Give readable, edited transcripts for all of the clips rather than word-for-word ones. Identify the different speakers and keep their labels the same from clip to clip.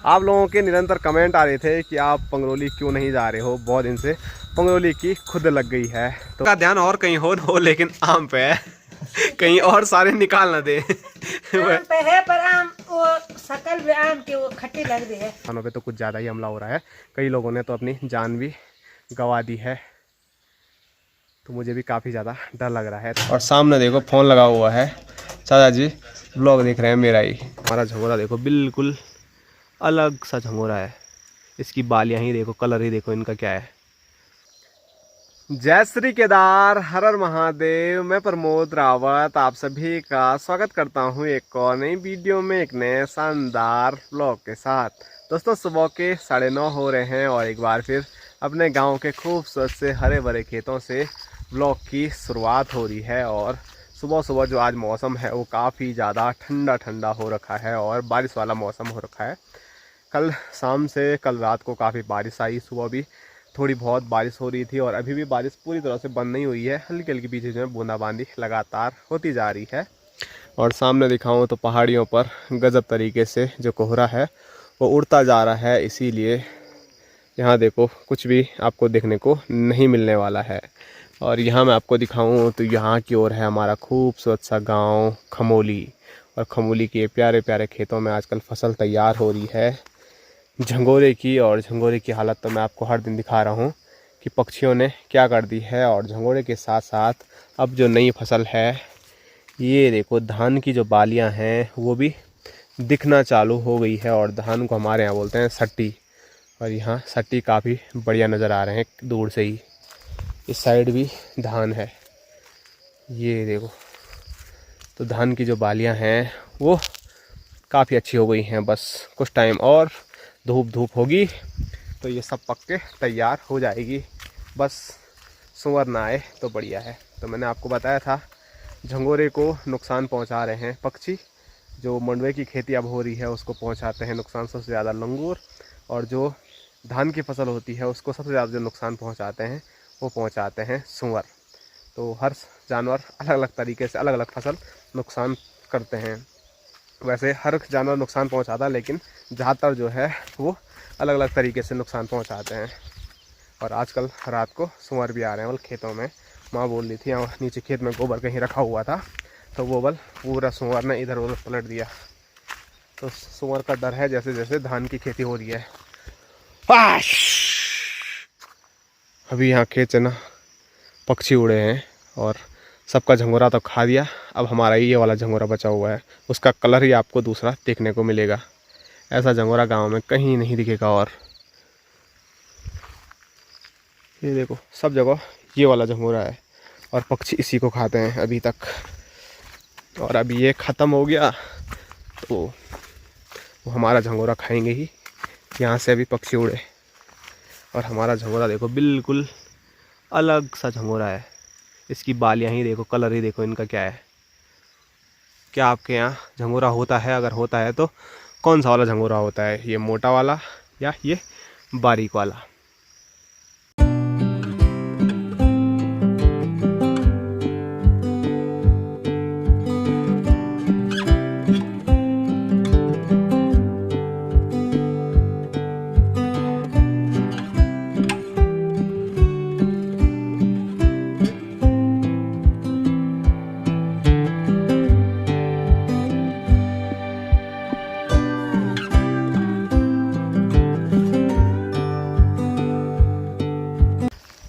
Speaker 1: आप लोगों के निरंतर कमेंट आ रहे थे कि आप पंगरोली क्यों नहीं जा रहे हो। बहुत दिन से पंगरोली की खुद लग गई है तो का ध्यान और कहीं हो न हो, लेकिन आम पे है। कहीं और सारे निकाल ना दे।
Speaker 2: आम पे है पर आम वो शकल भी आम के वो खट्टी लग रही है।
Speaker 1: खानों पे तो कुछ ज़्यादा ही हमला हो रहा है। कई लोगों ने तो अपनी जान भी गंवा दी है, तो मुझे भी काफ़ी ज़्यादा डर लग रहा है। और सामने देखो फ़ोन लगा हुआ है, चाचा जी ब्लॉग देख रहे हैं मेरा ही। हमारा झंगोरा देखो बिल्कुल अलग सा झंगोरा है। इसकी बालियाँ ही देखो, कलर ही देखो इनका क्या है। जय श्री केदार, हर हर महादेव। मैं प्रमोद रावत आप सभी का स्वागत करता हूं एक और नई वीडियो में, एक नए शानदार व्लॉग के साथ। दोस्तों सुबह के 9:30 हो रहे हैं और एक बार फिर अपने गांव के खूबसूरत से हरे भरे खेतों से व्लॉग की शुरुआत हो रही है। और सुबह सुबह जो आज मौसम है वो काफ़ी ज़्यादा ठंडा ठंडा हो रखा है और बारिश वाला मौसम हो रखा है। कल शाम से कल रात को काफ़ी बारिश आई, सुबह भी थोड़ी बहुत बारिश हो रही थी और अभी भी बारिश पूरी तरह से बंद नहीं हुई है। हल्की हल्की बीच में बूंदाबांदी लगातार होती जा रही है। और सामने दिखाऊं तो पहाड़ियों पर गजब तरीके से जो कोहरा है वो उड़ता जा रहा है, इसीलिए यहाँ देखो कुछ भी आपको देखने को नहीं मिलने वाला है। और यहाँ मैं आपको दिखाऊं तो यहाँ की ओर है हमारा खूबसूरत सा गाँव खमोली। और खमोली के प्यारे प्यारे खेतों में आजकल फसल तैयार हो रही है झंगोरे की। और झंगोरे की हालत तो मैं आपको हर दिन दिखा रहा हूँ कि पक्षियों ने क्या कर दी है। और झंगोरे के साथ साथ अब जो नई फसल है, ये देखो धान की जो बालियाँ हैं वो भी दिखना चालू हो गई है। और धान को हमारे यहाँ बोलते हैं सट्टी, और यहाँ सट्टी काफ़ी बढ़िया नज़र आ रहे हैं दूर से ही। इस साइड भी धान है, ये देखो। तो धान की जो बालियाँ हैं वो काफ़ी अच्छी हो गई हैं। बस कुछ टाइम और धूप होगी तो ये सब पक के तैयार हो जाएगी। बस सूअर ना आए तो बढ़िया है। तो मैंने आपको बताया था झंगोरे को नुकसान पहुंचा रहे हैं पक्षी। जो मंडवे की खेती अब हो रही है उसको पहुंचाते हैं नुकसान सबसे ज़्यादा लंगूर, और जो धान की फसल होती है उसको सबसे ज़्यादा जो नुकसान पहुँचाते हैं वो पहुँचाते हैं सूअर। तो हर जानवर अलग अलग तरीके से अलग अलग फसल नुकसान करते हैं। वैसे हर जानवर नुकसान पहुंचाता है, लेकिन ज़्यादातर जो है वो अलग अलग तरीके से नुकसान पहुंचाते हैं। और आजकल रात को सूअर भी आ रहे हैं बल खेतों में। माँ बोल रही थी यहाँ नीचे खेत में गोबर कहीं रखा हुआ था तो वो बल पूरा सूअर ने इधर उधर पलट दिया। तो सूअर का डर है जैसे जैसे धान की खेती हो रही है। अभी यहाँ खेत से ना पक्षी उड़े हैं और सबका झंगोरा तो खा दिया। अब हमारा ये वाला झंगोरा बचा हुआ है, उसका कलर ही आपको दूसरा देखने को मिलेगा। ऐसा झंगोरा गांव में कहीं नहीं दिखेगा। और ये देखो सब जगह ये वाला झंगोरा है और पक्षी इसी को खाते हैं अभी तक। और अब ये ख़त्म हो गया तो वो हमारा झंगोरा खाएंगे ही। यहाँ से अभी पक्षी उड़े और हमारा झंगोरा देखो बिल्कुल अलग सा झंगोरा है। इसकी बालियाँ ही देखो, कलर ही देखो इनका क्या है। क्या आपके यहाँ झंगोरा होता है? अगर होता है तो कौन सा वाला झंगोरा होता है, ये मोटा वाला या ये बारीक वाला?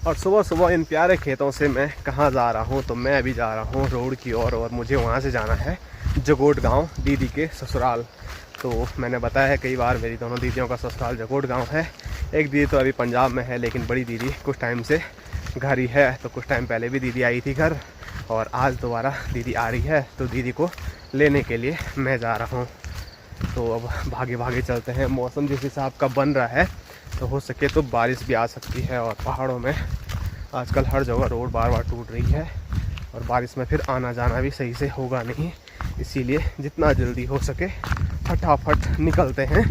Speaker 1: और सुबह सुबह इन प्यारे खेतों से मैं कहाँ जा रहा हूँ, तो मैं अभी जा रहा हूँ रोड की ओर और मुझे वहाँ से जाना है जगोट गांव, दीदी के ससुराल। तो मैंने बताया है कई बार मेरी दोनों दीदियों का ससुराल जगोट गांव है। एक दीदी तो अभी पंजाब में है, लेकिन बड़ी दीदी कुछ टाइम से घर ही है। तो कुछ टाइम पहले भी दीदी आई थी घर और आज दोबारा दीदी आ रही है, तो दीदी को लेने के लिए मैं जा रहा हूँ। तो अब भागे भागे चलते हैं। मौसम जिस हिसाब का बन रहा है तो हो सके तो बारिश भी आ सकती है। और पहाड़ों में आजकल हर जगह रोड बार बार टूट रही है और बारिश में फिर आना जाना भी सही से होगा नहीं, इसीलिए जितना जल्दी हो सके फटाफट निकलते हैं।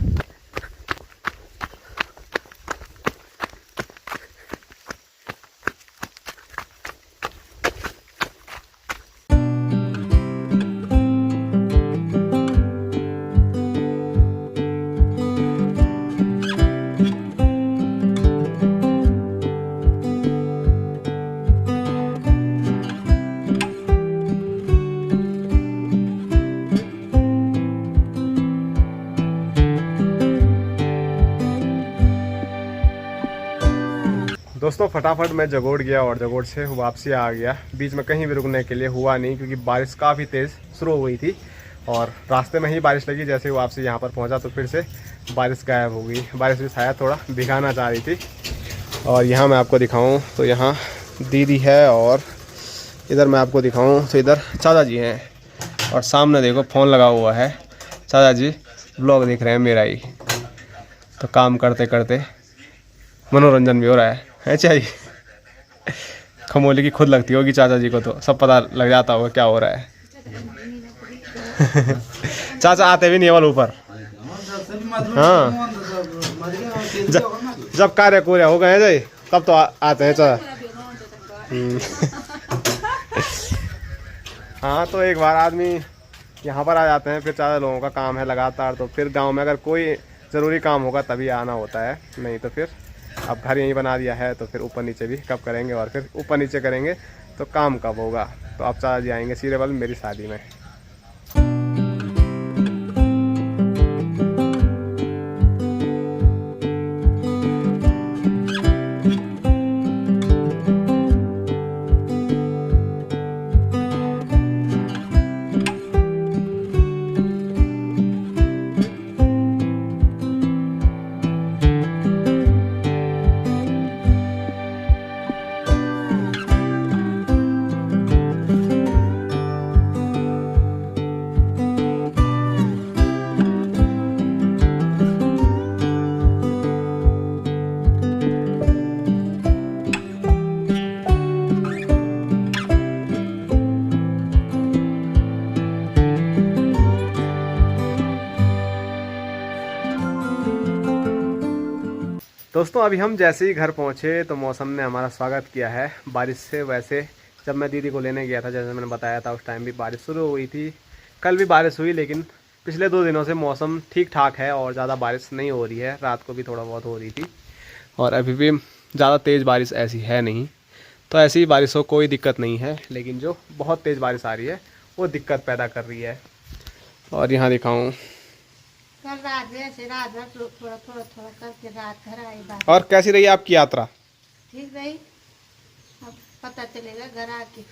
Speaker 1: दोस्तों फटाफट मैं जगोड़ गया और जगोड़ से वापसी आ गया। बीच में कहीं भी रुकने के लिए हुआ नहीं क्योंकि बारिश काफ़ी तेज़ शुरू हो गई थी और रास्ते में ही बारिश लगी। जैसे ही वापसी यहाँ पर पहुँचा तो फिर से बारिश गायब हो गई। बारिश भी शायद थोड़ा भिगाना चाह रही थी। और यहाँ मैं आपको दिखाऊँ तो यहाँ दीदी है और इधर मैं आपको दिखाऊँ तो इधर चाचा जी हैं और सामने देखो फ़ोन लगा हुआ है। चाचा जी ब्लॉग देख रहे हैं मेरा ही, तो काम करते करते मनोरंजन भी हो रहा है चाहिए। खमोली की खुद लगती होगी चाचा जी को, तो सब पता लग जाता होगा क्या हो रहा है। चाचा आते भी नहीं वाल ऊपर। हाँ जब कार्य पूरे हो गए जी तब तो आते हैं चाचा। हाँ तो एक बार आदमी यहाँ पर आ जाते हैं, फिर चाचा लोगों का काम है लगातार, तो फिर गांव में अगर कोई ज़रूरी काम होगा तभी आना होता है, नहीं तो फिर अब घर यहीं बना दिया है तो फिर ऊपर नीचे भी कब करेंगे, और फिर ऊपर नीचे करेंगे तो काम कब होगा। तो अब चाचा जी आएंगे सीरियल मेरी शादी में। दोस्तों अभी हम जैसे ही घर पहुँचे तो मौसम ने हमारा स्वागत किया है बारिश से। वैसे जब मैं दीदी को लेने गया था, जैसे मैंने बताया था, उस टाइम भी बारिश शुरू हुई थी। कल भी बारिश हुई, लेकिन पिछले 2 दिनों से मौसम ठीक ठाक है और ज़्यादा बारिश नहीं हो रही है। रात को भी थोड़ा बहुत हो रही थी और अभी भी ज़्यादा तेज़ बारिश ऐसी है नहीं। तो ऐसी ही बारिश हो कोई दिक्कत नहीं है, लेकिन जो बहुत तेज़ बारिश आ रही है वो दिक्कत पैदा कर रही है। और यहाँ दिखाऊँ
Speaker 2: कल रात से रात भर थोड़ा थोड़ा थोड़ा करके रात घर आई बात।
Speaker 1: और कैसी रही आपकी यात्रा?
Speaker 2: ठीक रही, अब पता चलेगा घर आके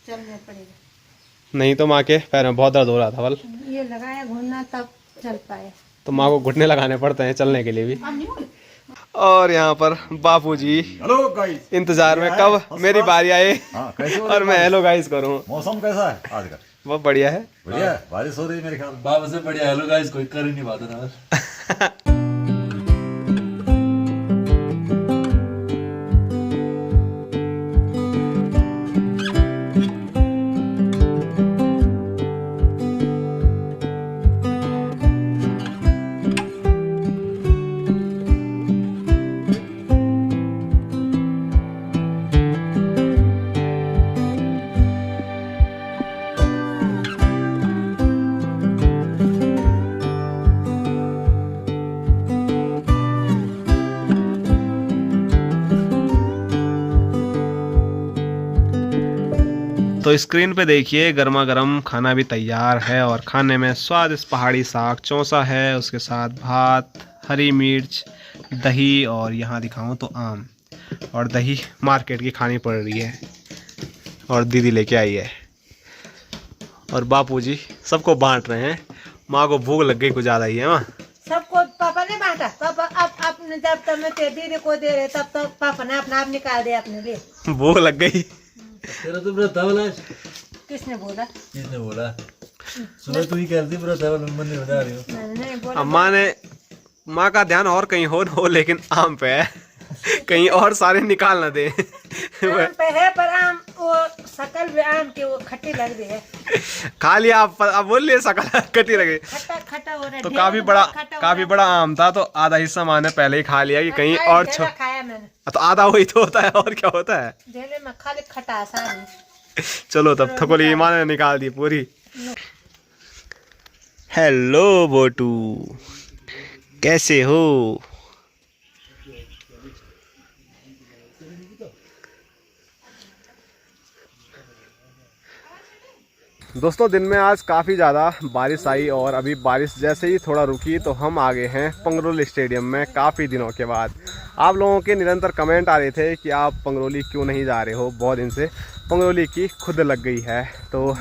Speaker 2: चलने पड़ेगा।
Speaker 1: नहीं तो माँ के पैर में बहुत दर्द हो रहा था बल,
Speaker 2: ये लगाया घूमना तब चल पाए।
Speaker 1: तो माँ को घुटने लगाने पड़ते हैं चलने के लिए भी। और यहाँ पर बापूजी
Speaker 3: हेलो गाइस,
Speaker 1: इंतजार में कब मेरी बारी आए और मैं हेलो गाइस करूँ।
Speaker 3: मौसम कैसा है आज का?
Speaker 1: बहुत बढ़िया है।
Speaker 3: बढ़िया है, बारिश हो रही है मेरे ख्याल में।
Speaker 4: बाबा से बढ़िया हेलो गाइस कोई कर ही नहीं पाता ना।
Speaker 1: तो स्क्रीन पे देखिए गर्मा गर्म खाना भी तैयार है और खाने में स्वादिष्ट पहाड़ी साग चौंसा है, उसके साथ भात, हरी मिर्च, दही और यहाँ दिखाऊं तो आम। और दही मार्केट की खानी पड़ रही है और दीदी लेके आई है और बापूजी सबको बांट रहे हैं। माँ को भूख लग गई कुछ ज़्यादा ही है माँ।
Speaker 2: सबको पापा ने बांटा, पापा अब अपने जब तक मैं दीदी को दे रहे तब तक पापा ने अपना आप निकाल दिया अपने लिए।
Speaker 1: भूख लग गई।
Speaker 4: तेरा तो व्रत है वाला।
Speaker 2: किसने बोला?
Speaker 4: किसने बोला? सुबह तू ही कहती व्रत है वाला, मंदिर में जा रही हो।
Speaker 2: नहीं बोला।
Speaker 1: अम्मा ने माँ का ध्यान और कहीं हो न हो, लेकिन आम पे है, कहीं और सारे निकाल ना दे।
Speaker 2: आम पे है पर आम वो शकल भी आम की वो खट्टी लग रही है।
Speaker 1: खा लिया आप बोल लिए सकल कटी लगे।
Speaker 2: खट्टा खट्टा हो रहा है।
Speaker 1: तो
Speaker 2: ढेर
Speaker 1: काफी बड़ा आम था, तो आधा हिस्सा माँ ने पहले ही खा लिया कि कहीं और
Speaker 2: खाया मैंने।
Speaker 1: तो आधा वही तो होता है और क्या होता है।
Speaker 2: ढेले में खाली खटास आ रही।
Speaker 1: चलो तब थकोली माँ ने निकाल दी पूरी। हेलो बोटू, कैसे हो? दोस्तों दिन में आज काफ़ी ज़्यादा बारिश आई और अभी बारिश जैसे ही थोड़ा रुकी तो हम आ गए हैं पंगरोल स्टेडियम में काफ़ी दिनों के बाद। आप लोगों के निरंतर कमेंट आ रहे थे कि आप पंगरोली क्यों नहीं जा रहे हो। बहुत दिन से पंगरोली की खुद लग गई है, तो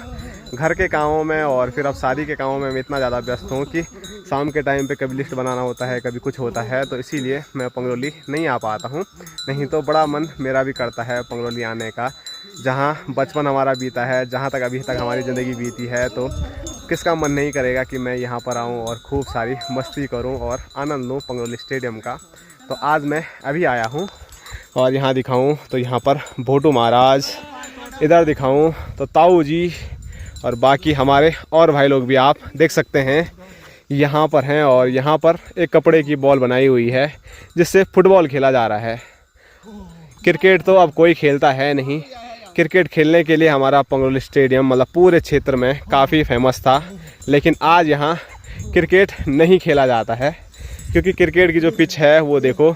Speaker 1: घर के कामों में और फिर अब शादी के कामों में मैं इतना ज़्यादा व्यस्त हूँ कि शाम के टाइम पे कभी लिस्ट बनाना होता है, कभी कुछ होता है, तो इसीलिए मैं पंगरोली नहीं आ पाता हूँ। नहीं तो बड़ा मन मेरा भी करता है पंगरोली आने का, जहाँ बचपन हमारा बीता है, जहाँ तक अभी तक हमारी ज़िंदगी बीती है, तो किसका मन नहीं करेगा कि मैं यहाँ पर आऊँ और खूब सारी मस्ती करूँ और आनंद लूँ पंगरोली स्टेडियम का। तो आज मैं अभी आया हूँ और यहाँ दिखाऊँ तो यहाँ पर भोटू महाराज, इधर दिखाऊँ तो ताऊ जी और बाकी हमारे और भाई लोग भी आप देख सकते हैं यहाँ पर हैं। और यहाँ पर एक कपड़े की बॉल बनाई हुई है जिससे फुटबॉल खेला जा रहा है। क्रिकेट तो अब कोई खेलता है नहीं। क्रिकेट खेलने के लिए हमारा पंगरोली स्टेडियम मतलब पूरे क्षेत्र में काफ़ी फेमस था, लेकिन आज यहाँ क्रिकेट नहीं खेला जाता है क्योंकि क्रिकेट की जो पिच है वो देखो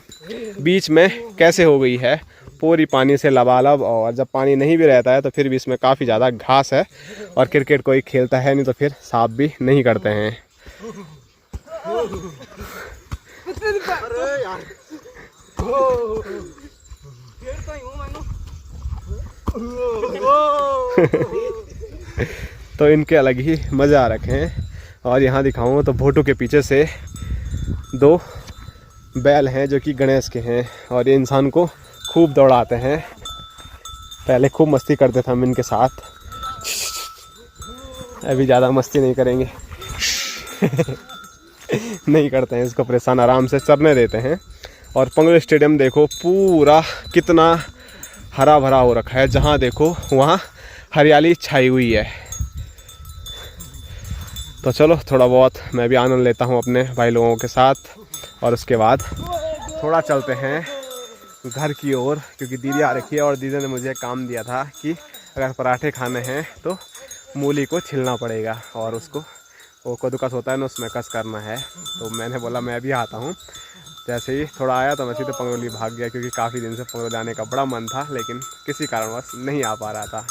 Speaker 1: बीच में कैसे हो गई है, पूरी पानी से लबालब। और जब पानी नहीं भी रहता है तो फिर भी इसमें काफ़ी ज़्यादा घास है और क्रिकेट कोई खेलता है नहीं, तो फिर साफ भी नहीं करते हैं। तो इनके अलग ही मज़े आ रखे हैं। और यहाँ दिखाऊँ तो भोटू के पीछे से 2 बैल हैं जो कि गणेश के हैं और ये इंसान को खूब दौड़ाते हैं। पहले खूब मस्ती करते थे हम इनके साथ, अभी ज़्यादा मस्ती नहीं करेंगे। नहीं करते हैं इसको परेशान, आराम से चरने देते हैं। और पंगरोली स्टेडियम देखो पूरा कितना हरा भरा हो रखा है, जहाँ देखो वहाँ हरियाली छाई हुई है। तो चलो थोड़ा बहुत मैं भी आनंद लेता हूँ अपने भाई लोगों के साथ और उसके बाद थोड़ा चलते हैं घर की ओर, क्योंकि दीदी आ रखी है और दीदी ने मुझे काम दिया था कि अगर पराठे खाने हैं तो मूली को छिलना पड़ेगा और उसको वो कद्दूकस होता है ना उसमें कस करना है। तो मैंने बोला मैं भी आता हूँ। जैसे ही थोड़ा आया तो मैं सीधे पंगरोली भाग गया, क्योंकि काफ़ी दिन से पंगरोली आने का बड़ा मन था लेकिन किसी कारणवश नहीं आ पा रहा था।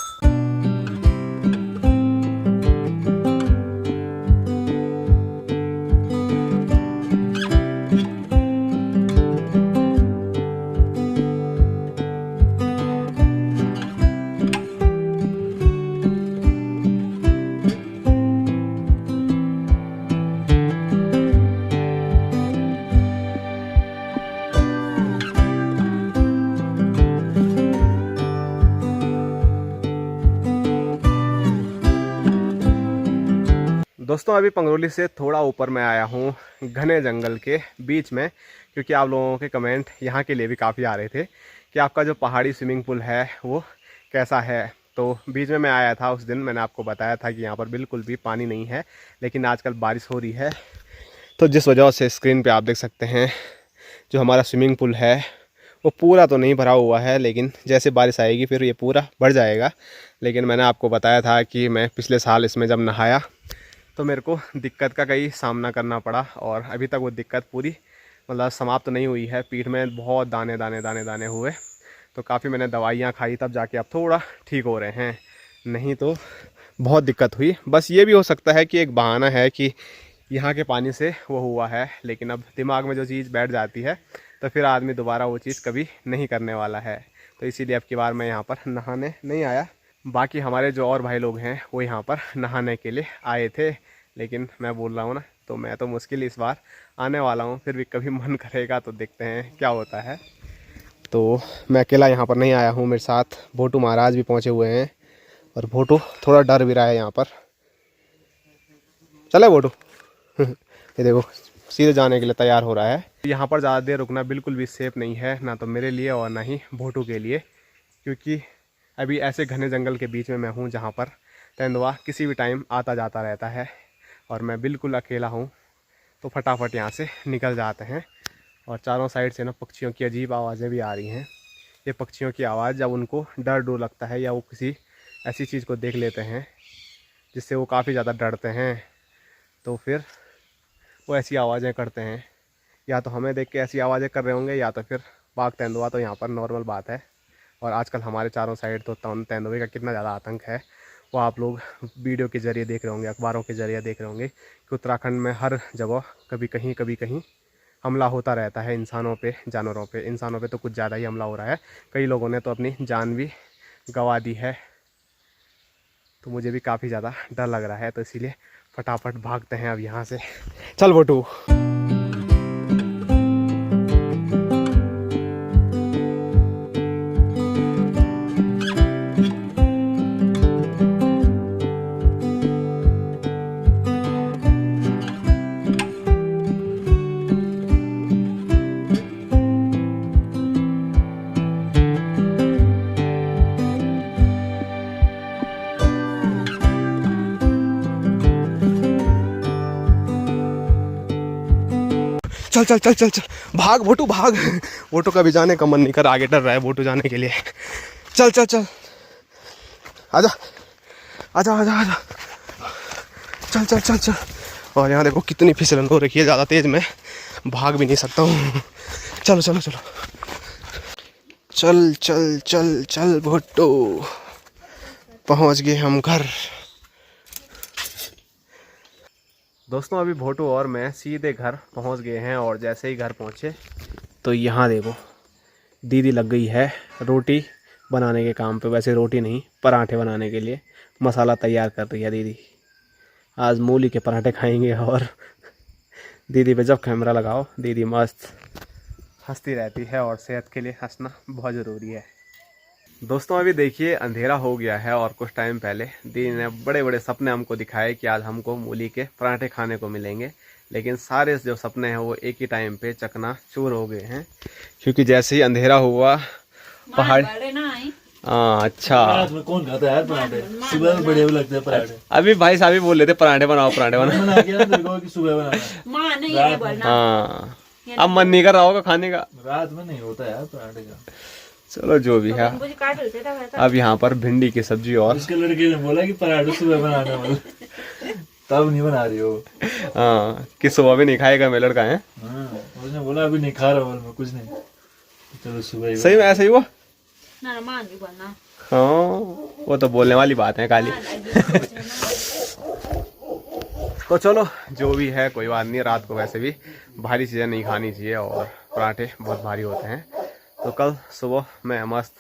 Speaker 1: दोस्तों अभी पंगरोली से थोड़ा ऊपर मैं आया हूँ घने जंगल के बीच में, क्योंकि आप लोगों के कमेंट यहाँ के लिए भी काफ़ी आ रहे थे कि आपका जो पहाड़ी स्विमिंग पूल है वो कैसा है। तो बीच में मैं आया था, उस दिन मैंने आपको बताया था कि यहाँ पर बिल्कुल भी पानी नहीं है, लेकिन आजकल बारिश हो रही है तो जिस वजह से स्क्रीन पे आप देख सकते हैं जो हमारा स्विमिंग पूल है वो पूरा तो नहीं भरा हुआ है, लेकिन जैसे बारिश आएगी फिर ये पूरा भर जाएगा। लेकिन मैंने आपको बताया था कि मैं पिछले साल इसमें जब नहाया तो मेरे को दिक्कत का कई सामना करना पड़ा और अभी तक वो दिक्कत पूरी मतलब समाप्त नहीं हुई है। पीठ में बहुत दाने दाने दाने दाने हुए, तो काफ़ी मैंने दवाइयाँ खाई तब जाके अब थोड़ा ठीक हो रहे हैं, नहीं तो बहुत दिक्कत हुई। बस ये भी हो सकता है कि एक बहाना है कि यहाँ के पानी से वो हुआ है, लेकिन अब दिमाग में जो चीज़ बैठ जाती है तो फिर आदमी दोबारा वो चीज़ कभी नहीं करने वाला है। तो इसीलिए अब की बार मैं यहाँ पर नहाने नहीं आया। बाकी हमारे जो और भाई लोग हैं वो यहाँ पर नहाने के लिए आए थे, लेकिन मैं बोल रहा हूँ ना, तो मैं तो मुश्किल इस बार आने वाला हूँ, फिर भी कभी मन करेगा तो देखते हैं क्या होता है। तो मैं अकेला यहाँ पर नहीं आया हूँ, मेरे साथ भोटू महाराज भी पहुँचे हुए हैं और भोटू थोड़ा डर भी रहा है यहाँ पर। चले भोटू। ये देखो सीधे जाने के लिए तैयार हो रहा है। यहाँ पर ज़्यादा देर रुकना बिल्कुल भी सेफ़ नहीं है, ना तो मेरे लिए और ना ही भोटू के लिए, क्योंकि अभी ऐसे घने जंगल के बीच में मैं हूँ जहाँ पर तेंदुआ किसी भी टाइम आता जाता रहता है और मैं बिल्कुल अकेला हूँ, तो फटाफट यहाँ से निकल जाते हैं। और चारों साइड से ना पक्षियों की अजीब आवाज़ें भी आ रही हैं। ये पक्षियों की आवाज़ जब उनको डर लगता है या वो किसी ऐसी चीज़ को देख लेते हैं जिससे वो काफ़ी ज़्यादा डरते हैं, तो फिर वो ऐसी आवाज़ें करते हैं। या तो हमें देख के ऐसी आवाज़ें कर रहे होंगे या तो फिर बाघ तेंदुआ, तो यहाँ पर नॉर्मल बात है। और आजकल हमारे चारों साइड तो तेंदुए का कितना ज़्यादा आतंक है वो आप लोग वीडियो के ज़रिए देख रहे होंगे, अखबारों के ज़रिए देख रहे होंगे कि उत्तराखंड में हर जगह कभी कहीं हमला होता रहता है इंसानों पे, जानवरों पे। इंसानों पे तो कुछ ज़्यादा ही हमला हो रहा है, कई लोगों ने तो अपनी जान भी गंवा दी है। तो मुझे भी काफ़ी ज़्यादा डर लग रहा है, तो इसीलिए फटाफट भागते हैं अब यहाँ से। चल बोटू। चल चल चल चल चल, भाग बोटू भाग। बोटू का भी जाने का मन नहीं कर, आगे डर रहा है बोटू जाने के लिए। चल चल चल, आजा आजा आजा आजा, चल चल चल चल। और यहाँ देखो कितनी फिसलन हो रखी है, ज़्यादा तेज मैं भाग भी नहीं सकता हूँ। चलो चलो चलो, चल चल चल चल भुट्टो, पहुँच गए हम घर। दोस्तों अभी भोटू और मैं सीधे घर पहुंच गए हैं, और जैसे ही घर पहुंचे तो यहाँ देखो दीदी लग गई है रोटी बनाने के काम पे। वैसे रोटी नहीं, पराठे बनाने के लिए मसाला तैयार कर रही है दीदी। आज मूली के पराठे खाएंगे। और दीदी पे जब कैमरा लगाओ दीदी मस्त हंसती रहती है, और सेहत के लिए हंसना बहुत ज़रूरी है। दोस्तों अभी देखिए अंधेरा हो गया है, और कुछ टाइम पहले दीदी ने बड़े बड़े सपने हमको दिखाए कि आज हमको मूली के पराठे खाने को मिलेंगे। लेकिन सारे जो सपने हैं वो एक ही टाइम पे चकना चूर हो गए हैं, क्योंकि जैसे ही अंधेरा हुआ पहाड़। हाँ अच्छा,
Speaker 4: रात में कौन खाता है यार पराठे? सुबह में बढ़िया लगते हैं पराठे।
Speaker 1: अभी भाई साहब ही बोल रहे थे पराठे बनाओ पराठे बनाओ।
Speaker 4: बना के ना देखो कि सुबह बनाना।
Speaker 1: हाँ अब मन नहीं कर रहा होगा खाने का।
Speaker 4: रात में नहीं होता यार पराठे का।
Speaker 1: चलो जो भी है। अब यहाँ पर भिंडी की सब्जी, और
Speaker 4: उसके लड़के ने बोला कि पराठे सुबह बनाना, मतलब तब नहीं बना रही हो।
Speaker 1: हाँ कि सुबह भी नहीं खाएगा मेरे लड़का है।
Speaker 4: उसने बोला अभी नहीं खा रहा हूँ मैं कुछ नहीं, चलो सुबह ही।
Speaker 1: सही में ऐसा ही हुआ। हाँ वो तो बोलने वाली बात है काली। तो चलो जो भी है कोई बात नहीं, रात को वैसे भी भारी चीज़ें नहीं खानी चाहिए, और पराठे बहुत भारी होते हैं। तो कल सुबह में मस्त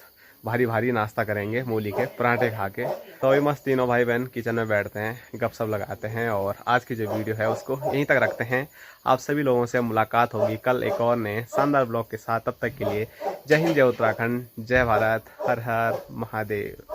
Speaker 1: भारी भारी नाश्ता करेंगे मूली के पराठे खा के। तो अभी मस्त तीनों भाई बहन किचन में बैठते हैं, गपशप लगाते हैं, और आज की जो वीडियो है उसको यहीं तक रखते हैं। आप सभी लोगों से मुलाकात होगी कल एक और नए शानदार ब्लॉग के साथ। तब तक के लिए जय हिंद, जय उत्तराखंड, जय भारत, हर हर महादेव।